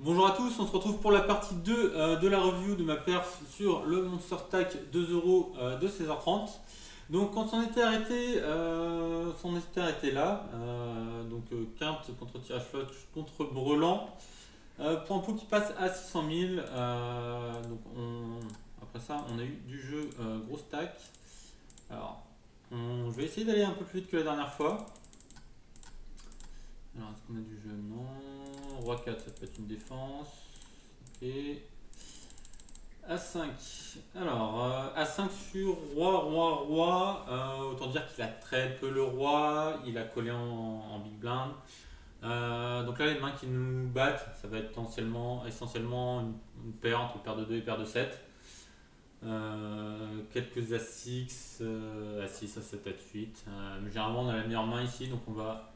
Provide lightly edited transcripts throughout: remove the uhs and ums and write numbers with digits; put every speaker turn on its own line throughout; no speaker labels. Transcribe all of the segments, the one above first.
Bonjour à tous, on se retrouve pour la partie 2 de la review de ma perf sur le Monster Stack 2 € de 16h30. Donc on s'en était arrêté là, quinte contre tirage flot contre Brelan, pour un pot qui passe à 600 000. Après ça on a eu du jeu gros stack. Alors je vais essayer d'aller un peu plus vite que la dernière fois. Alors, est-ce qu'on a du jeu? Non. Roi 4, ça peut être une défense. Ok. A5. Alors, A5 sur roi, roi, roi. Autant dire qu'il a très peu le roi. Il a collé en big blind. Donc là, les mains qui nous battent, ça va être essentiellement une paire entre paire de 2 et paire de 7. Quelques A6, A6, A7, A8. Mais généralement, on a la meilleure main ici, donc on va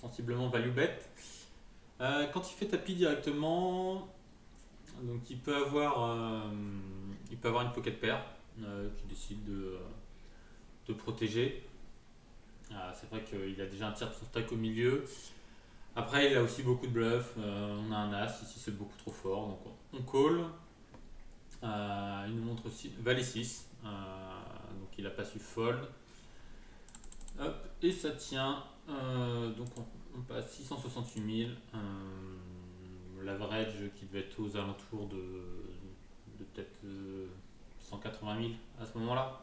sensiblement value bet. Quand il fait tapis directement, donc il peut avoir une pocket pair qui décide de protéger. C'est vrai qu'il a déjà un tiers de son stack au milieu. Après, il a aussi beaucoup de bluff. On a un as, ici c'est beaucoup trop fort, donc on call. Il nous montre aussi valet 6, donc il n'a pas su fold. Hop, et ça tient. Donc on passe 668 000. L'average qui devait être aux alentours de peut-être 180 000 à ce moment-là.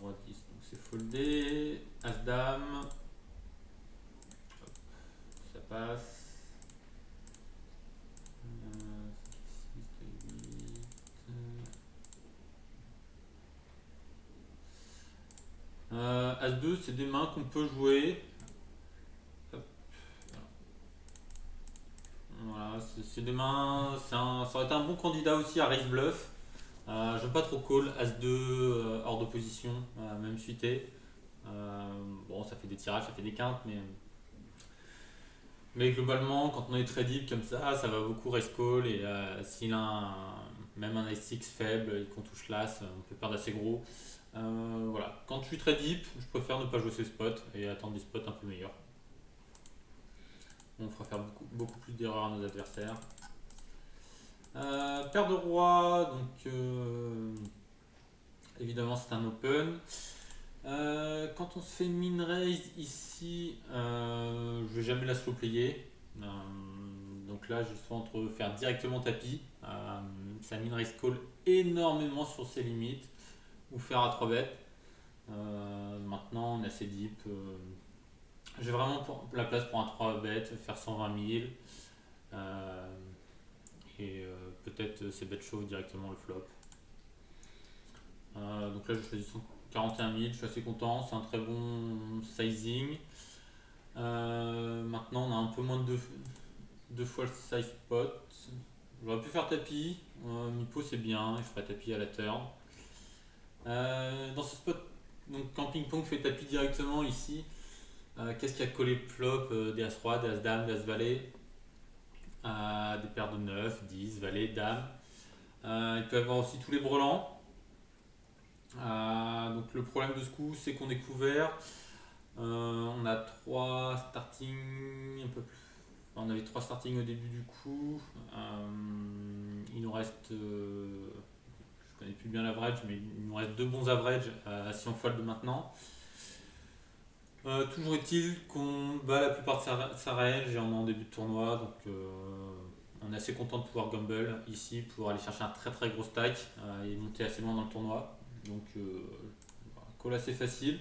Roi 10, donc c'est foldé. As-Dame. Ça passe. As-2, c'est des mains qu'on peut jouer. Voilà, c'est des mains, ça aurait été un bon candidat aussi à raise bluff. J'aime pas trop call, As-2 hors de position, même suité. Bon, ça fait des tirages, ça fait des quintes, mais globalement, quand on est très deep comme ça va beaucoup raise call. Et s'il a même un Ace-6 faible et qu'on touche l'As, on peut perdre assez gros. Voilà, quand je suis très deep, je préfère ne pas jouer ces spots et attendre des spots un peu meilleurs. On fera faire beaucoup plus d'erreurs à nos adversaires. Paire de roi, donc évidemment c'est un open. Quand on se fait min raise ici, je vais jamais la slow player. Donc là, je suis entre faire directement tapis, ça min raise call énormément sur ses limites, ou faire à 3 bêtes. Maintenant, on est assez deep. J'ai vraiment la place pour un 3 bêtes, faire 120 000. Peut-être c'est bet chauve directement le flop. Donc là, je choisis 41 000, je suis assez content, c'est un très bon sizing. Maintenant, on a un peu moins de 2 fois le size pot. J'aurais pu faire tapis, Mipo c'est bien, je ferai tapis à la turn. Dans ce spot, donc quand ping-pong fait tapis directement ici, qu'est-ce qui a collé flop? Des As-Roi, des As-Dame, des As-Valet, des paires de 9, 10, Valet, Dame. Il peut y avoir aussi tous les brelans. Donc le problème de ce coup, c'est qu'on est couvert. On a 3 starting, un peu plus. On avait 3 starting au début du coup. Il nous reste, je connais plus bien l'average, mais il nous reste 2 bons averages si on fold maintenant. Toujours est-il qu'on bat la plupart de sa range et on est en début de tournoi, donc on est assez content de pouvoir gamble ici pour aller chercher un très très gros stack et monter assez loin dans le tournoi. Donc call assez facile.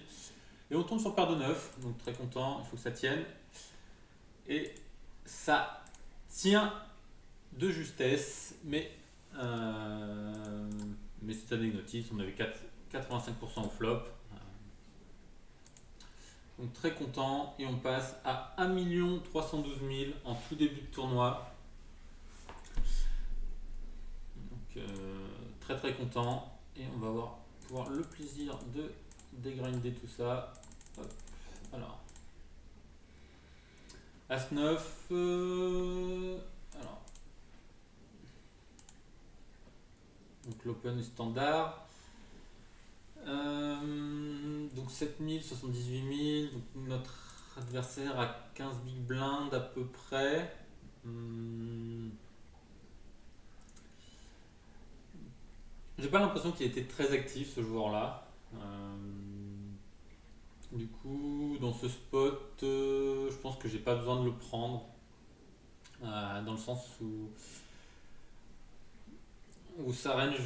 Et on tombe sur paire de 9, donc très content, il faut que ça tienne. Et ça tient de justesse, mais c'est anecdotique, on avait 85% au flop. Donc très content, et on passe à 1 312 000 en tout début de tournoi. Donc très très content, et on va pouvoir le plaisir de dégrinder tout ça. Hop. Alors, As-9, alors, donc l'open est standard. Donc 7000, 78 000, donc notre adversaire a 15 big blind à peu près. Hmm, J'ai pas l'impression qu'il a été très actif ce joueur-là. Du coup, dans ce spot, je pense que j'ai pas besoin de le prendre. Dans le sens où sa range,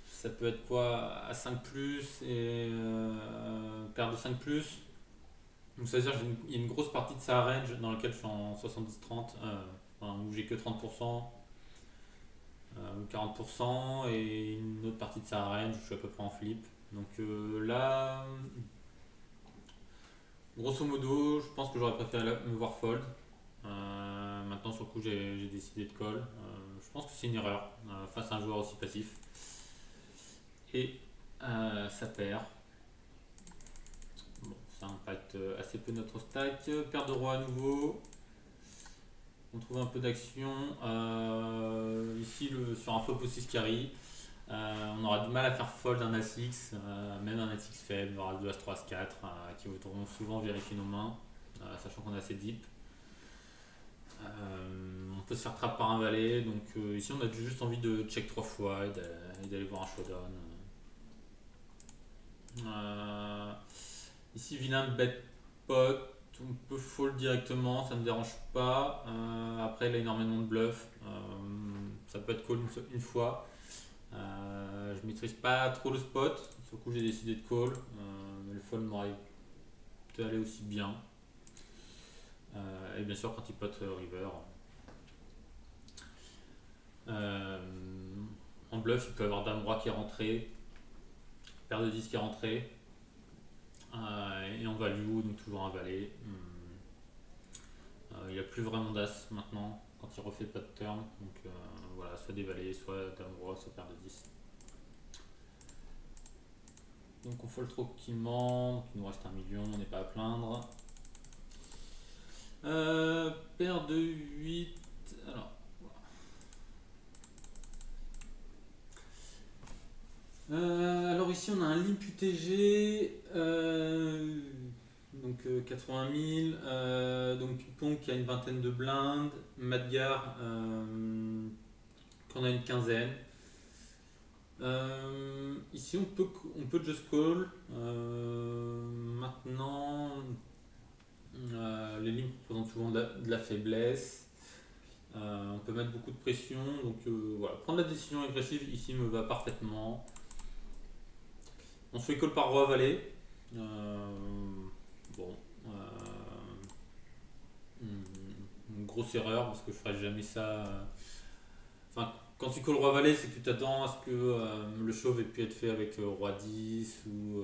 ça peut être quoi à 5 plus et paire de 5 plus. Donc ça veut dire qu'il y a une grosse partie de sa range dans laquelle je suis en 70-30, enfin, où j'ai que 30% ou 40% et une autre partie de sa range où je suis à peu près en flip. Donc là, grosso modo, je pense que j'aurais préféré me voir fold. Maintenant, sur le coup, j'ai décidé de call. Je pense que c'est une erreur face à un joueur aussi passif. Et ça perd. Bon, ça impacte assez peu notre stack. Paire de roi à nouveau. On trouve un peu d'action. Ici, sur un flop aussi carry, on aura du mal à faire fold un As-X, même un As-X faible, on aura 2 As-3, As-4, qui voudront souvent vérifier nos mains, sachant qu'on est assez deep. On peut se faire trap par un valet, donc ici on a juste envie de check 3 fois et d'aller voir un showdown. Ici vilain bet pot, on peut fold directement, ça ne me dérange pas. Après il a énormément de bluff, ça peut être call une fois. Je maîtrise pas trop le spot, sur le coup j'ai décidé de call, mais le fold m'aurait peut aller aussi bien. Et bien sûr quand il pot river. En bluff il peut avoir dame roi qui est rentré, paire de 10 qui est rentré, et en value donc toujours un valet. Il n'y a plus vraiment d'as maintenant quand il refait pas de turn, donc voilà, soit des valets, soit dame roi, soit paire de 10. Donc on fold tranquillement, donc il nous reste 1 million, on n'est pas à plaindre. Paire de 8. Alors ici on a un limp UTG, donc 80 000, donc Pong qui a une vingtaine de blindes, Madgar qu'on a une quinzaine. Ici on peut just call. Maintenant, les limps représentent souvent de la faiblesse. On peut mettre beaucoup de pression, donc voilà, prendre la décision agressive ici me va parfaitement. On se fait call par roi valet. Bon, une grosse erreur parce que je ferais jamais ça. Enfin, quand tu call roi valet, c'est que tu t'attends à ce que le chauve ait pu être fait avec roi 10 ou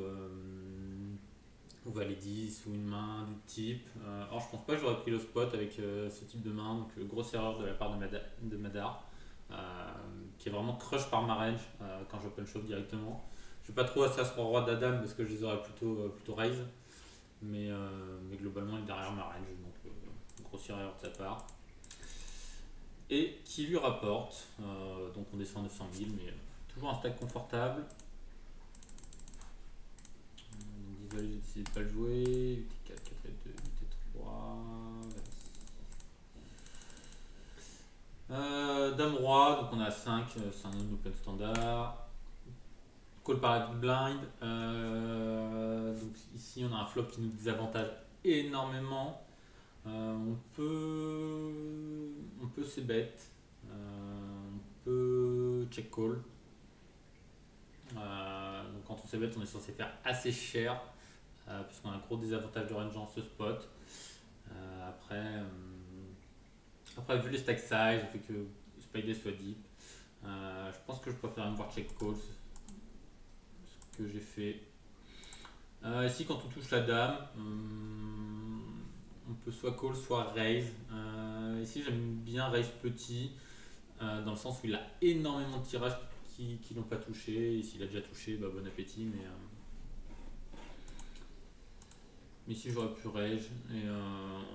valet 10 ou une main du type. Or, je pense pas que j'aurais pris le spot avec ce type de main, donc grosse erreur de la part de Madar, qui est vraiment crush par ma range quand j'open shove directement. Je suis pas trop assez sur roi d'Adam parce que je les aurais plutôt raise, mais globalement il est derrière ma range, donc grosse erreur de sa part. Et qui lui rapporte, donc on descend à 900 000, mais toujours un stack confortable. Désolé, j'ai décidé de pas le jouer. UT4, 4 et 2, UT3. Dame roi, donc on a 5, c'est un open standard. Call par la big blind. Donc ici on a un flop qui nous désavantage énormément. On peut se bet. On peut check call. Donc quand on se bet, on est censé faire assez cher puisqu'on a un gros désavantage de range dans ce spot. Après, vu les stack size, le fait que Spidey soit deep, je pense que je préfère me voir check call, ce que j'ai fait. Ici, quand on touche la dame, on peut soit call, soit raise. Ici, j'aime bien raise petit, dans le sens où il a énormément de tirages qui l'ont pas touché. Et s'il a déjà touché, bah, bon appétit. Mais ici, j'aurais pu raise. Et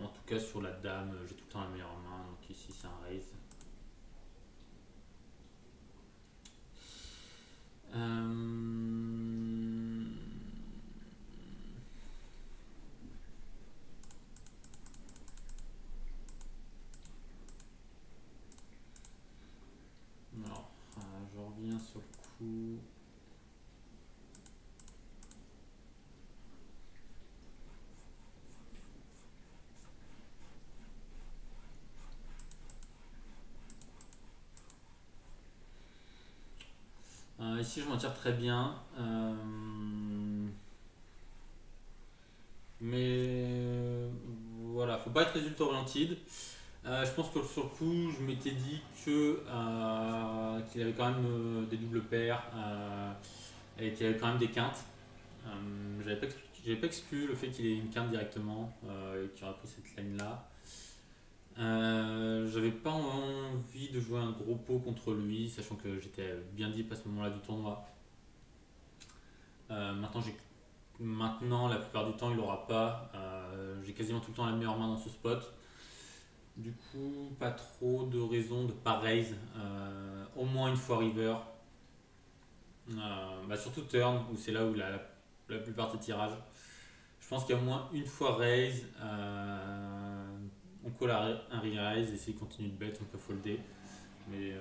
en tout cas, sur la dame, j'ai tout le temps la meilleure main. Donc ici, c'est un raise. Ici je m'en tire très bien. Mais voilà, faut pas être résultat oriented. Je pense que sur le coup, je m'étais dit qu'il avait quand même des doubles paires et qu'il avait quand même des quintes. J'avais pas exclu le fait qu'il ait une quinte directement et qu'il aurait pris cette line là. J'avais pas envie de jouer un gros pot contre lui, sachant que j'étais bien deep à ce moment-là du tournoi. Maintenant, la plupart du temps, il aura pas. J'ai quasiment tout le temps la meilleure main dans ce spot. Du coup, pas trop de raison de pas raise. Au moins une fois river. Surtout turn, où c'est là où la plupart des tirages. Je pense qu'il y a au moins une fois raise. On call un re-raise et s'il continue de bet, on peut folder. Mais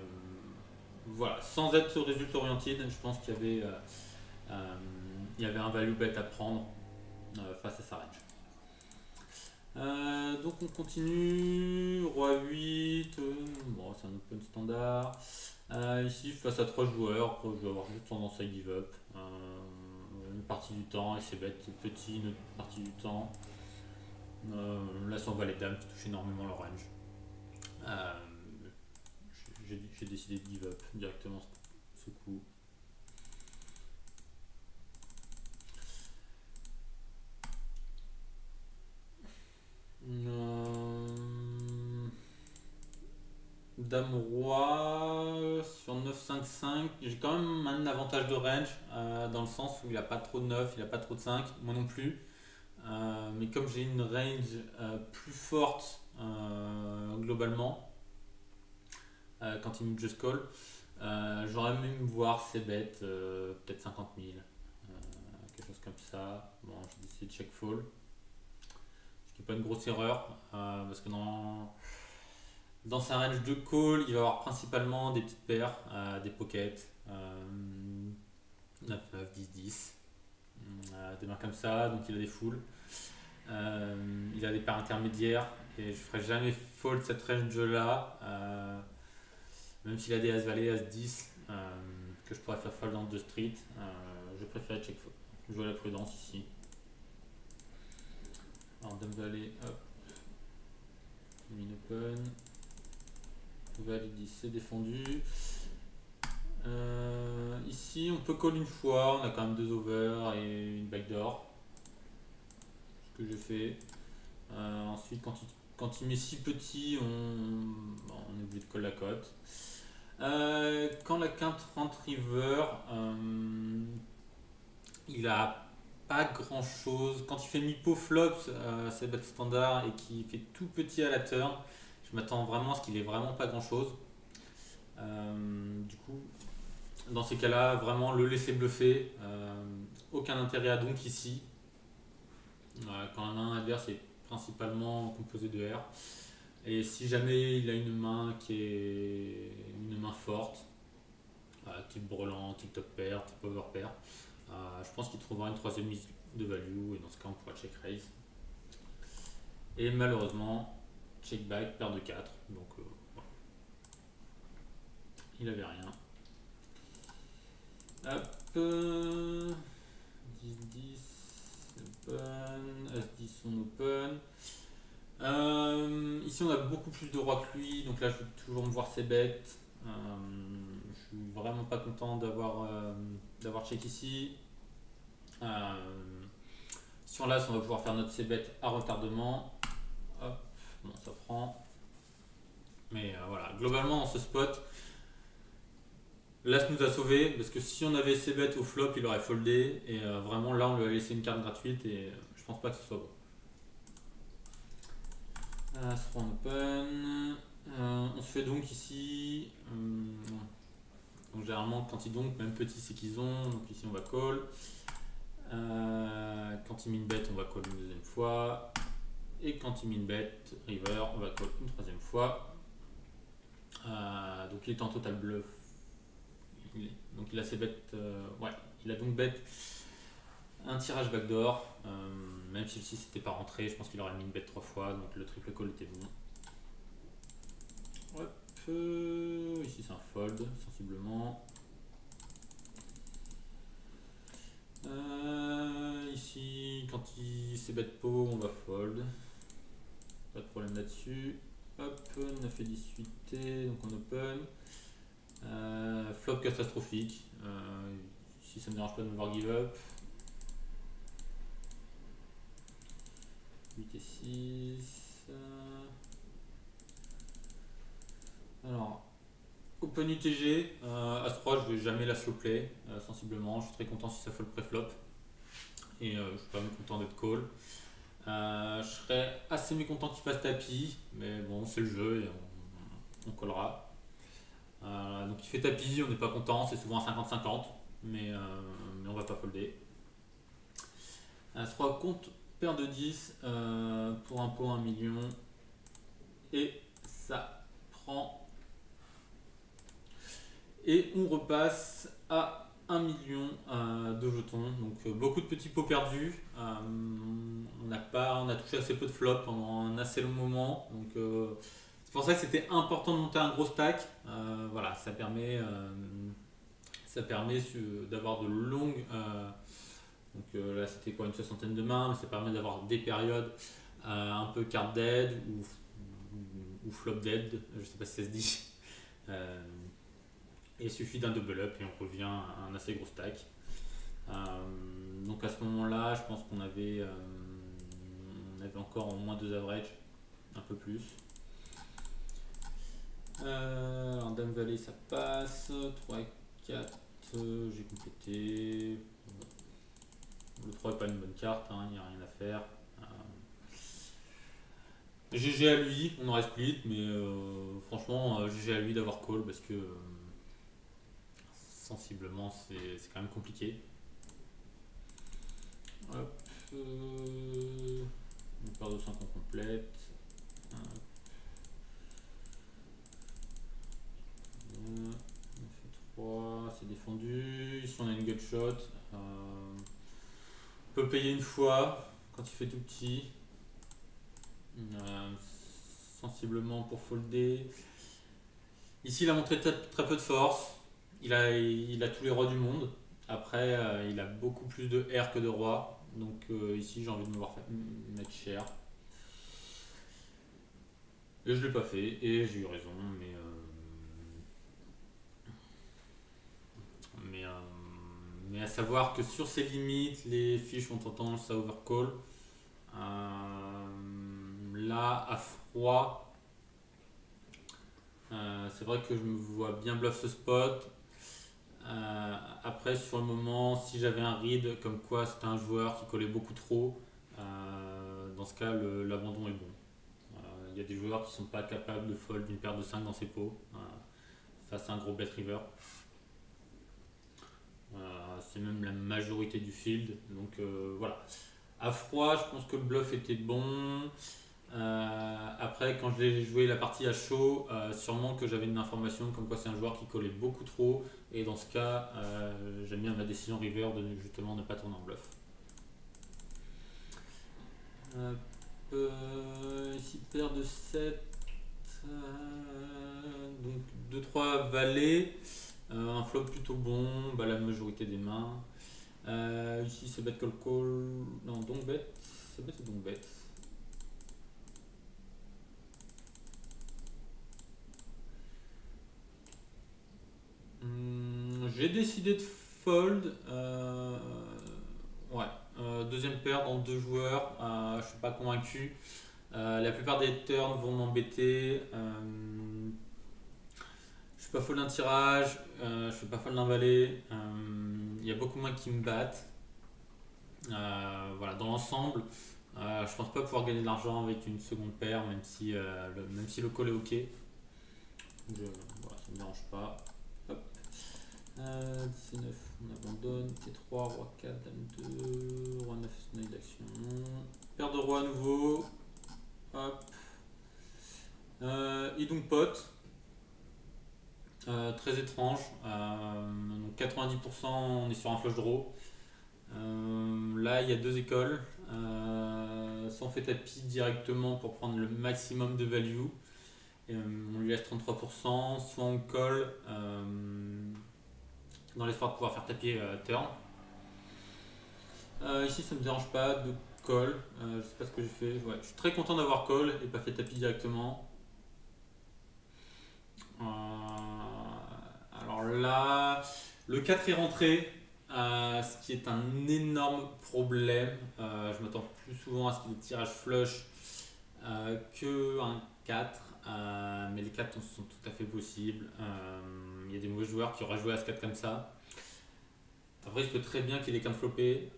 voilà, sans être résultat oriented, je pense il y avait un value bet à prendre face à sa range. Donc on continue, roi 8, bon, c'est un open standard. Ici face à 3 joueurs, je vais avoir juste tendance à give up. Une partie du temps, et c'est bête, c'est petit, une autre partie du temps. Là c'est en valet dame qui touche énormément le range. J'ai décidé de give up directement ce coup. Dame roi sur 9-5-5, j'ai quand même un avantage de range dans le sens où il a pas trop de 9, il a pas trop de 5, moi non plus. Mais comme j'ai une range plus forte globalement quand il me just call, j'aurais aimé me voir ses bêtes peut-être 50 000, quelque chose comme ça. Bon, j'ai décidé de check fall, ce qui n'est pas une grosse erreur parce que dans sa range de call, il va avoir principalement des petites paires, des pockets, 9, 9, 10, 10, des mains comme ça, donc il a des fulls. Il a des paires intermédiaires et je ferai jamais fold cette range là, même s'il a des as valet, as 10 que je pourrais faire fold dans 2 street. Je préfère check fold, jouer la prudence ici. Alors dame valet, hop, min open. Valet 10, c'est défendu. Ici, on peut call une fois. On a quand même 2 over et une backdoor. Ce que j'ai fait. Ensuite, quand il met si petit, on est obligé de call la cote. Quand la quinte rentre river, il a pas grand chose. Quand il fait mi-pot flop, c'est bet standard et qu'il fait tout petit à la turn, je m'attends vraiment à ce qu'il ait vraiment pas grand chose. Du coup, dans ces cas-là, vraiment le laisser bluffer. Aucun intérêt à donc ici. Quand la main adverse est principalement composée de R. Et si jamais il a une main qui est une main forte, type brelan, type top pair, type over pair, je pense qu'il trouvera une troisième mise de value et dans ce cas on pourra check raise. Et malheureusement, check back, paire de 4. Donc voilà. Il avait rien. Hop, 10-10, open, As-10 on open. Ici on a beaucoup plus de rois que lui, donc là je vais toujours me voir ses bêtes. Je suis vraiment pas content d'avoir check ici. Si on l'a, on va pouvoir faire notre c bet à retardement. Hop, bon ça prend. Mais voilà, globalement dans ce spot, l'As nous a sauvé parce que si on avait c bet au flop, il aurait foldé. Et vraiment là, on lui a laissé une carte gratuite et je pense pas que ce soit bon. As roi open. On se fait donc ici. Donc généralement, quand ils donc, même petit, c'est qu'ils ont. Donc ici, on va call. Quand il min bet, on va call une deuxième fois. Et quand il min bet, river, on va call une troisième fois. Donc il est en total bluff. Donc il a ses bêtes. Ouais, il a donc bet un tirage backdoor. Même si le 6 n'était pas rentré, je pense qu'il aurait min bet 3 fois. Donc le triple call était bon. Hop, ici c'est un fold, sensiblement. Ici, quand il c'est bet pot, on va fold. Pas de problème là-dessus. Hop, 9 et 10 8 donc on open. Flop catastrophique. Si ça ne me dérange pas de me voir give up. 8 et 6. Alors, open UTG. As-3, je vais jamais la slow play, sensiblement. Je suis très content si ça fold pré-flop. Et je suis pas mécontent d'être call. Je serais assez mécontent qu'il fasse tapis, mais bon, c'est le jeu et on collera. Donc il fait tapis, on n'est pas content, c'est souvent un 50-50, mais on va pas folder. As-3 compte paire de 10 pour un pot 1 million et ça prend. Et on repasse à 1 million de jetons, donc beaucoup de petits pots perdus. On a touché assez peu de flops pendant un assez long moment, donc c'est pour ça que c'était important de monter un gros stack. Voilà, ça permet d'avoir de longues. Donc là c'était quoi, une soixantaine de mains, mais ça permet d'avoir des périodes un peu card dead ou flop dead, je sais pas si ça se dit. Et il suffit d'un double up et on revient à un assez gros stack. Donc à ce moment-là, je pense qu'on avait encore au moins 2 average, un peu plus. Alors Dame Valet ça passe, 3 et 4, j'ai complété. Le 3 est pas une bonne carte, il n'y a rien à faire. GG à lui, on aurait split, mais franchement GG à lui d'avoir call parce que sensiblement c'est quand même compliqué. Hop, une paire de 5 on complète. On fait 3, c'est défendu. Ici on a une gutshot. On peut payer une fois quand il fait tout petit. Sensiblement pour folder. Ici il a montré très peu de force. Il a tous les rois du monde. Après il a beaucoup plus de R que de roi. Donc ici j'ai envie de me voir mettre cher. Et je l'ai pas fait et j'ai eu raison, mais à savoir que sur ces limites, les fiches ont tendance à overcall. Là, à froid, c'est vrai que je me vois bien bluff ce spot. Après, sur le moment, si j'avais un read comme quoi c'était un joueur qui collait beaucoup trop, dans ce cas, l'abandon est bon. Il y a des joueurs qui ne sont pas capables de fold une paire de 5 dans ses pots face à un gros bet river. C'est même la majorité du field. Donc voilà. À froid, je pense que le bluff était bon. Après, quand je l'ai joué la partie à chaud, sûrement que j'avais une information comme quoi c'est un joueur qui collait beaucoup trop. Et dans ce cas, j'aime bien ma décision river de justement ne pas tourner en bluff. Ici, paire de 7. Donc 2-3 valets. Un flop plutôt bon, la majorité des mains. Ici c'est bet call call. Non, donc bet. C'est bet ou donc bet. J'ai décidé de fold. Ouais. Deuxième paire dans 2 joueurs. Je suis pas convaincu. La plupart des turns vont m'embêter. Je fais pas fold d'un tirage, je fais pas fold d'un valet. Il y a beaucoup moins qui me battent. Voilà, dans l'ensemble, je pense pas pouvoir gagner de l'argent avec une seconde paire, même si le call est ok. Voilà, ça me dérange pas. Hop. 19, on abandonne. T3, roi 4, dame 2, roi 9, sonnerie d'action. Paire de roi à nouveau. Hop. Et donc pot. Très étrange. Donc 90% on est sur un flush draw. Là il y a 2 écoles. Soit on fait tapis directement pour prendre le maximum de value. On lui laisse 33%. Soit on colle dans l'espoir de pouvoir faire tapis turn. Ici, ça me dérange pas de call. Je sais pas ce que j'ai fait. Ouais, je suis très content d'avoir call et pas fait tapis directement. Alors là, le 4 est rentré, ce qui est un énorme problème. Je m'attends plus souvent à ce qu'il y ait des tirages flush qu'un 4. Mais les 4 sont tout à fait possibles. Il y a des mauvais joueurs qui auraient joué à ce 4 comme ça. Après, il se peut très bien qu'il y ait des quintes floppées.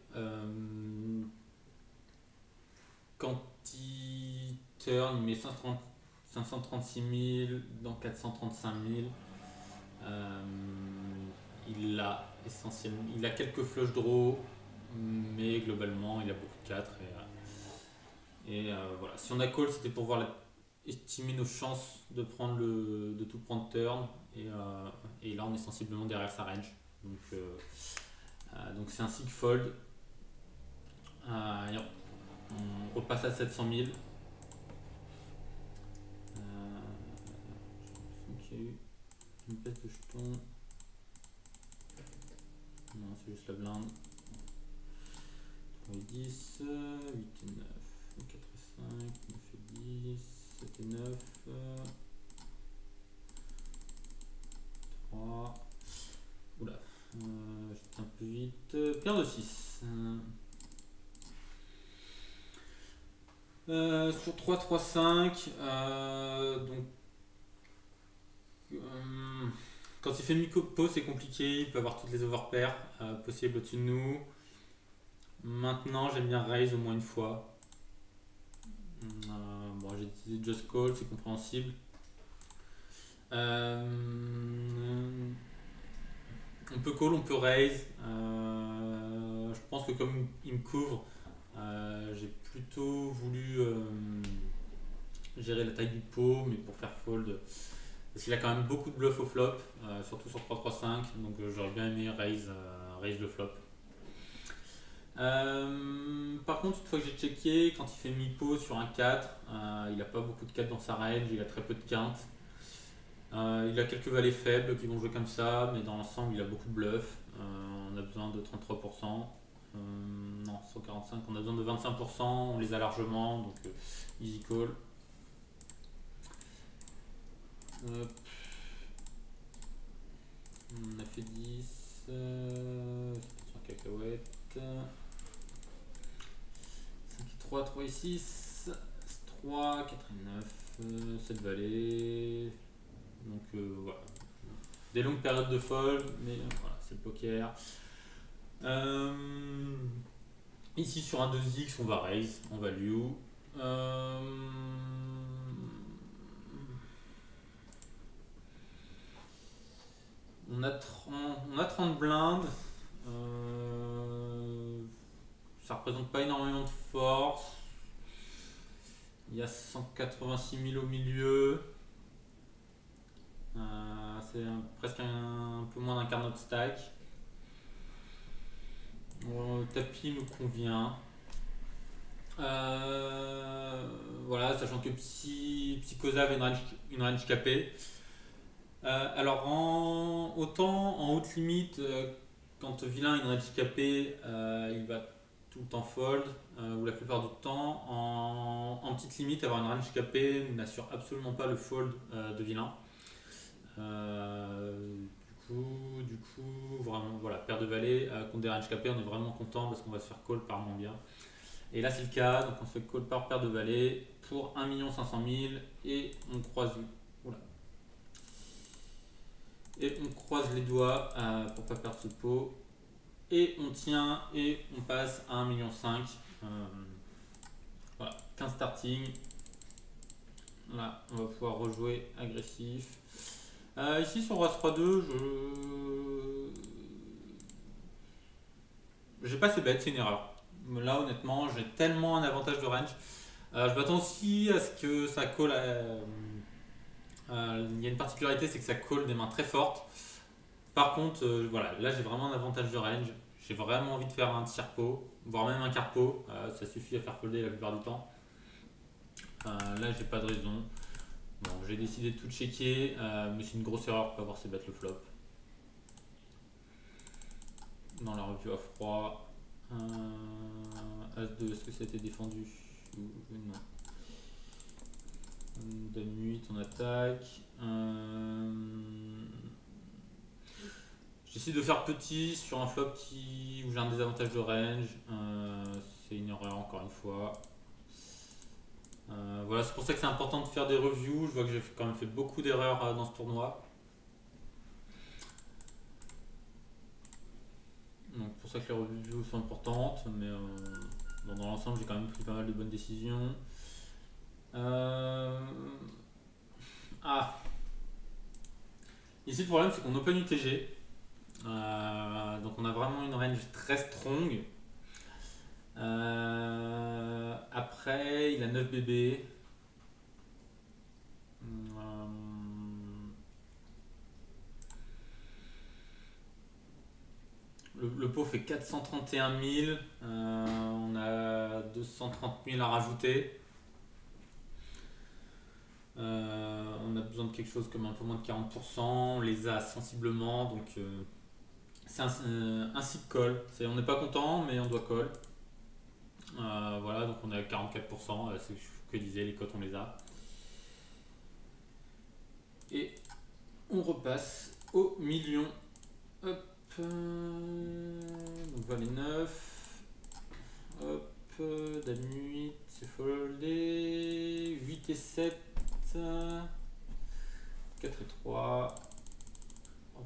Quand il turn, il met 536 000 dans 435 000. Il a essentiellement, il a quelques flush draws, mais globalement, il a beaucoup de 4. Voilà. Si on a call, c'était pour voir estimer nos chances de tout prendre turn. Et là, on est sensiblement derrière sa range. Donc c'est un sig fold. On repasse à 700 000. J'ai l'impression qu'il y a eu une baisse de jetons. Non, c'est juste la blinde. 3 et 10, 8 et 9, 4 et 5, 9 et 10, 7 et 9, 3. Oula, j'étais un peu vite. Paire de 6. Sur 3, 3, 5, donc quand il fait mi-pot, c'est compliqué, il peut avoir toutes les overpairs possibles au-dessus de nous. Maintenant, j'aime bien raise au moins une fois. Bon, j'ai utilisé just call, c'est compréhensible. On peut call, on peut raise. Je pense que comme il me couvre, j'ai plutôt voulu gérer la taille du pot, mais pour faire fold. Parce qu'il a quand même beaucoup de bluff au flop, surtout sur 3-3-5, donc j'aurais bien aimé raise le flop. Par contre, une fois que j'ai checké, quand il fait mi-pot sur un 4, il n'a pas beaucoup de 4 dans sa range, il a très peu de quintes. Il a quelques valets faibles qui vont jouer comme ça, mais dans l'ensemble, il a beaucoup de bluff. On a besoin de 33%. Non, 145, on a besoin de 25%, on les a largement, donc easy call. Hop. On a fait 10, sur cacahuète. 5 et 3, 3 et 6, 3, 4 et 9, 7 valets. Donc voilà. Des longues périodes de fold, mais voilà, c'est le poker. Ici sur un 2x, on va raise, on value. On a 30 blindes. Ça représente pas énormément de force. Il y a 186 000 au milieu. C'est presque un peu moins d'un quart de stack. Le tapis me convient. Voilà, sachant que Psychosa avait une range capée. Alors autant en haute limite, quand vilain a une range capée, il va tout le temps fold, ou la plupart du temps. En petite limite, avoir une range capée n'assure absolument pas le fold de vilain. Du coup, vraiment, voilà, paire de valets contre des range capés, on est vraiment content parce qu'on va se faire call par moins bien. Et là, c'est le cas, donc on se fait call par paire de valets pour 1 500 000 et on croise. Oula. Et on croise les doigts pour pas perdre ce pot. Et on tient et on passe à 1,5 million. Voilà, 15 starting. Là, on va pouvoir rejouer agressif. Ici sur Roi 3-2, j'ai pas assez bête, c'est une erreur. Là, honnêtement, j'ai tellement un avantage de range. Je m'attends aussi à ce que ça call. Il y a une particularité, c'est que ça call des mains très fortes. Par contre, voilà, là j'ai vraiment un avantage de range. J'ai vraiment envie de faire un tiers pot, voire même un quart pot. Ça suffit à faire folder la plupart du temps. Là, j'ai pas de raison. Bon, j'ai décidé de tout checker, mais c'est une grosse erreur pour pas avoir ses bêtes le flop. Dans la revue à froid. As-2, est-ce que ça a été défendu? Non. Dame 8, on attaque. J'essaie de faire petit sur un flop où j'ai un désavantage de range. C'est une erreur encore une fois. Voilà, c'est pour ça que c'est important de faire des reviews. Je vois que j'ai quand même fait beaucoup d'erreurs dans ce tournoi. Donc pour ça que les reviews sont importantes, mais dans l'ensemble j'ai quand même pris pas mal de bonnes décisions. Ici le problème c'est qu'on open UTG. Donc on a vraiment une range très strong. Après il a 9 bébés. Le pot fait 431 000. On a 230 000 à rajouter. On a besoin de quelque chose comme un peu moins de 40%. On les a sensiblement. Donc c'est un sip call. On n'est pas content, mais on doit call. Voilà, donc on est à 44%. C'est ce que disaient les cotes, on les a. Et on repasse au million. Hop. Donc valet 9. Hop. Dame 8, c'est foldé. 8 et 7. 4 et 3.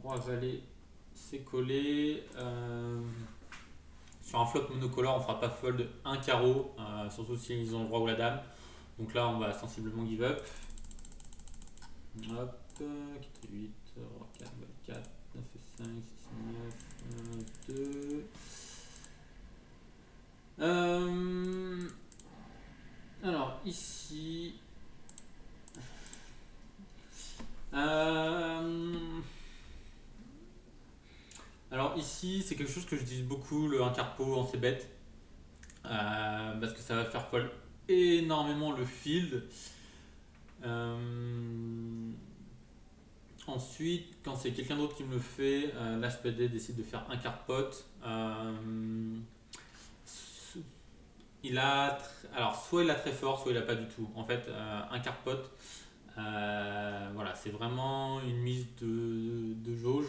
Roi valet, c'est collé. Sur un flop monocolore, on fera pas fold un carreau, surtout s'ils ont le roi ou la dame. Donc là, on va sensiblement give up. Hop, 4 et 8, roi 4, valet 4, 9 et 5, 6 et 9, 2. Alors ici, c'est quelque chose que je dis beaucoup, le 1 quart pot en c-bet, parce que ça va faire fold énormément le field. Ensuite, quand c'est quelqu'un d'autre qui me le fait, l'HPD décide de faire un quart pot. Alors soit il a très fort, soit il a pas du tout. En fait, un quart pot, voilà, c'est vraiment une mise de jauge.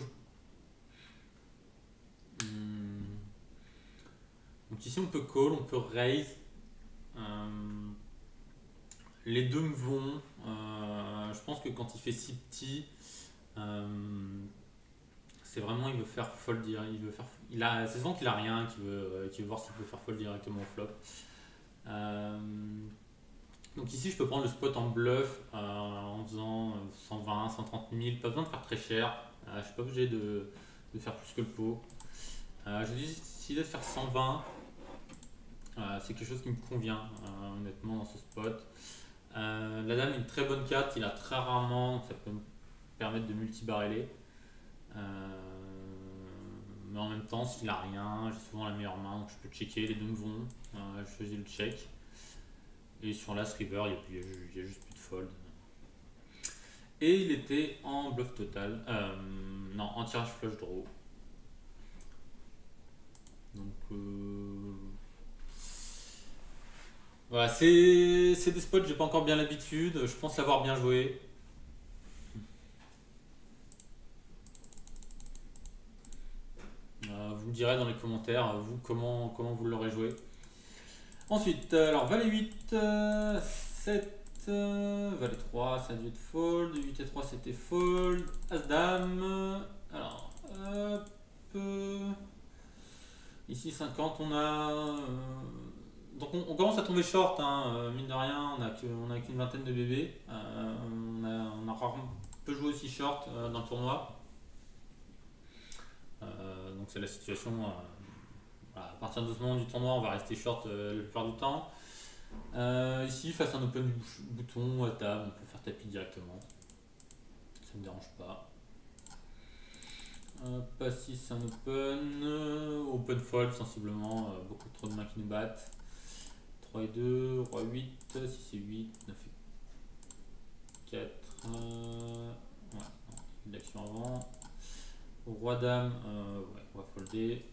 Donc ici on peut call, on peut raise. Les deux me vont. Je pense que quand il fait si petit, c'est vraiment il veut faire fold direct. C'est souvent qu'il a rien, qu'il veut voir s'il peut faire fold directement au flop. Donc ici je peux prendre le spot en bluff en faisant 120, 130 000, pas besoin de faire très cher. Je suis pas obligé de faire plus que le pot. Je décide de faire 120. C'est quelque chose qui me convient honnêtement dans ce spot. La dame est une très bonne carte, il a très rarement, donc ça peut me permettre de multi-barreler. Mais en même temps, s'il a rien, j'ai souvent la meilleure main, donc je peux checker, les deux me vont. Je choisis le check. Et sur l'As River, il y a juste plus de fold. Et il était en bluff total. Non, en tirage flush draw. Donc voilà, c'est des spots, j'ai pas encore bien l'habitude. Je pense l'avoir bien joué. Vous me direz dans les commentaires, vous, comment vous l'aurez joué. Ensuite, alors valet 8, 7, valet 3, ça a dû être fold, 8 et 3 c'était fold, as dame, alors hop, ici 50 on a, donc on commence à tomber short, hein, mine de rien, on a qu'une vingtaine de bébés, on a rarement peu joué aussi short dans le tournoi. Donc c'est la situation. Voilà, à partir de ce moment du tournoi, on va rester short la plupart du temps. Ici, face à un open bouton à table, on peut faire tapis directement. Ça ne me dérange pas. Pas si c'est un open. Open fold sensiblement. Beaucoup trop de mains qui nous battent. 3 et 2, roi 8, 6 et 8, 9 et 4. Ouais, non, il y a de l'action avant. Roi dame, ouais, on va folder.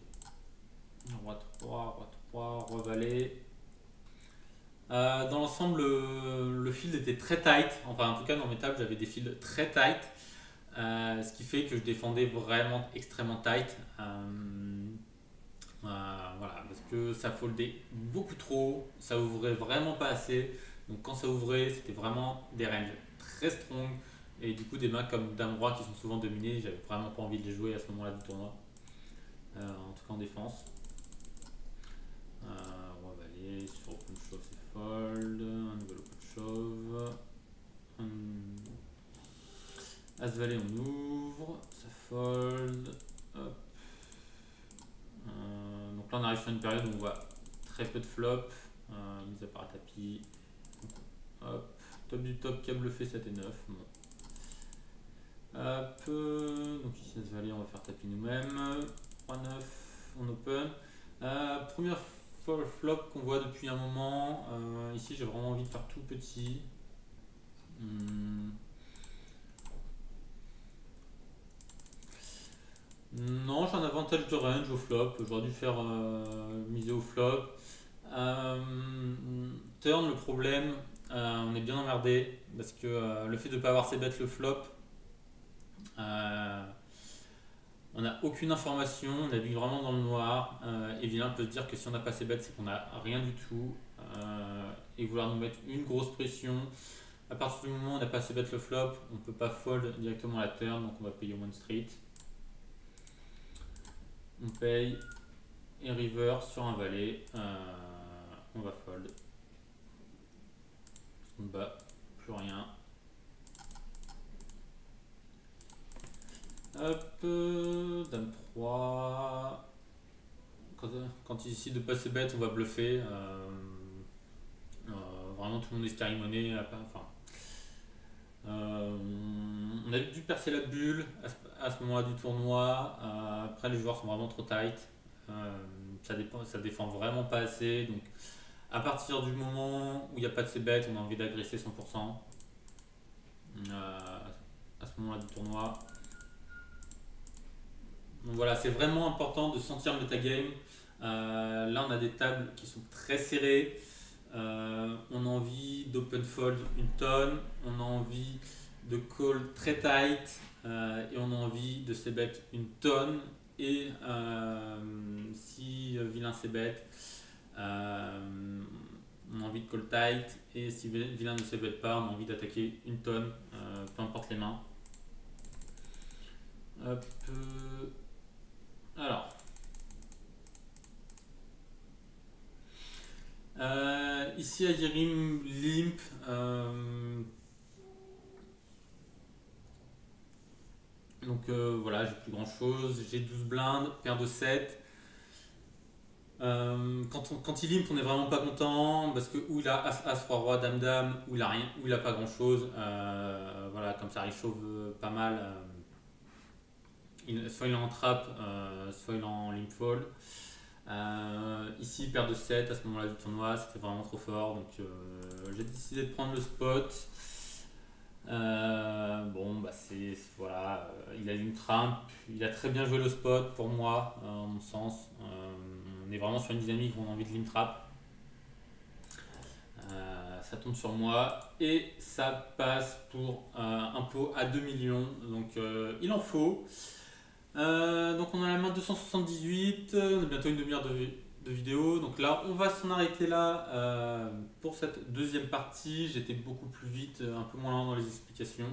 Roi 3, roi valet. Dans l'ensemble, le field était très tight. Enfin, en tout cas, dans mes tables, j'avais des fields très tight. Ce qui fait que je défendais vraiment extrêmement tight. Voilà, parce que ça foldait beaucoup trop, ça ouvrait vraiment pas assez. Donc quand ça ouvrait, c'était vraiment des ranges très strong. Et du coup, des mains comme Dame-Roi qui sont souvent dominées, j'avais vraiment pas envie de les jouer à ce moment-là du tournoi. En tout cas en défense. Roi Valet, sur open shove c'est fold, un nouvel open shove. As Valet on ouvre, ça fold. Hop. Donc là on arrive sur une période où on voit très peu de flops, mis à part tapis. Hop, top du top qui a bluffé 7 et 9. Bon. Hop, donc ici As Valet on va faire tapis nous-mêmes. 3, 9, on open. Première flop qu'on voit depuis un moment. Ici j'ai vraiment envie de faire tout petit. Non, j'ai un avantage de range au flop. J'aurais dû faire miser au flop. Turn, le problème, on est bien emmerdé parce que le fait de ne pas avoir ses bêtes le flop, on n'a aucune information, on navigue vraiment dans le noir. Et vilain peut se dire que si on n'a pas ses bêtes, c'est qu'on n'a rien du tout. Et vouloir nous mettre une grosse pression. À partir du moment où on n'a pas ses bêtes le flop, on ne peut pas fold directement à la turn, donc on va payer au one street. On paye et river sur un valet, on va fold. Parce qu'on ne bat plus rien. Hop, dame 3. Quand il décide de passer bête, on va bluffer. Vraiment tout le monde est scary money. Enfin, on a dû percer la bulle à ce moment-là du tournoi. Après, les joueurs sont vraiment trop tight. Ça défend vraiment pas assez. Donc, à partir du moment où il n'y a pas de ces bêtes, on a envie d'agresser 100%. À ce moment-là du tournoi. Donc voilà, c'est vraiment important de sentir le metagame. Là, on a des tables qui sont très serrées. On a envie d'open fold une tonne. On a envie de call très tight. Et on a envie de ces bêtes une tonne. Et si vilain c'est bête, on a envie de call tight. Et si vilain ne se bête pas, on a envie d'attaquer une tonne, peu importe les mains. Hop. Alors. Ici à Yerim Limp. Donc voilà, j'ai plus grand chose. J'ai 12 blindes, paire de 7. Quand il limp, on est vraiment pas content parce que ou il a As, Roi, Roi, Dame, Dame, ou il a rien, ou il a pas grand chose. Voilà, comme ça, il chauffe pas mal. Soit il est en trap, soit il est en limp fall. Ici, paire de 7 à ce moment-là du tournoi, c'était vraiment trop fort. Donc j'ai décidé de prendre le spot. Bon, bah voilà, il a une trempe, il a très bien joué le spot pour moi, en mon sens. On est vraiment sur une dynamique où on a envie de limp trap. Ça tombe sur moi et ça passe pour un pot à 2 millions. Donc il en faut. Donc on a la main 278, on a bientôt une demi-heure de vidéo. Donc là, on va s'en arrêter là pour cette deuxième partie. J'étais beaucoup plus vite, un peu moins lent dans les explications.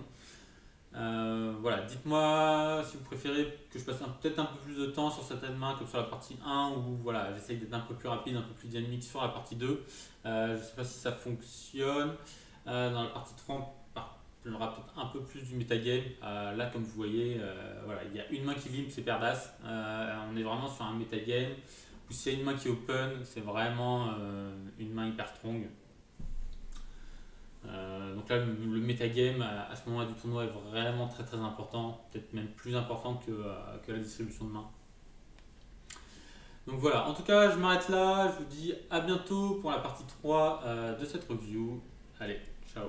Voilà, dites-moi si vous préférez que je passe peut-être un peu plus de temps sur certaines mains comme sur la partie 1 ou voilà, j'essaye d'être un peu plus rapide, un peu plus dynamique sur la partie 2. Je ne sais pas si ça fonctionne. Dans la partie 3, on aura peut-être un peu plus du metagame. Là, comme vous voyez, voilà, il y a une main qui limp, c'est paire d'as. On est vraiment sur un metagame. Ou s'il y a une main qui open, c'est vraiment une main hyper strong. Donc là, le metagame à ce moment-là du tournoi est vraiment très très important, peut-être même plus important que la distribution de mains. Donc voilà, en tout cas, je m'arrête là. Je vous dis à bientôt pour la partie 3 de cette review. Allez, ciao.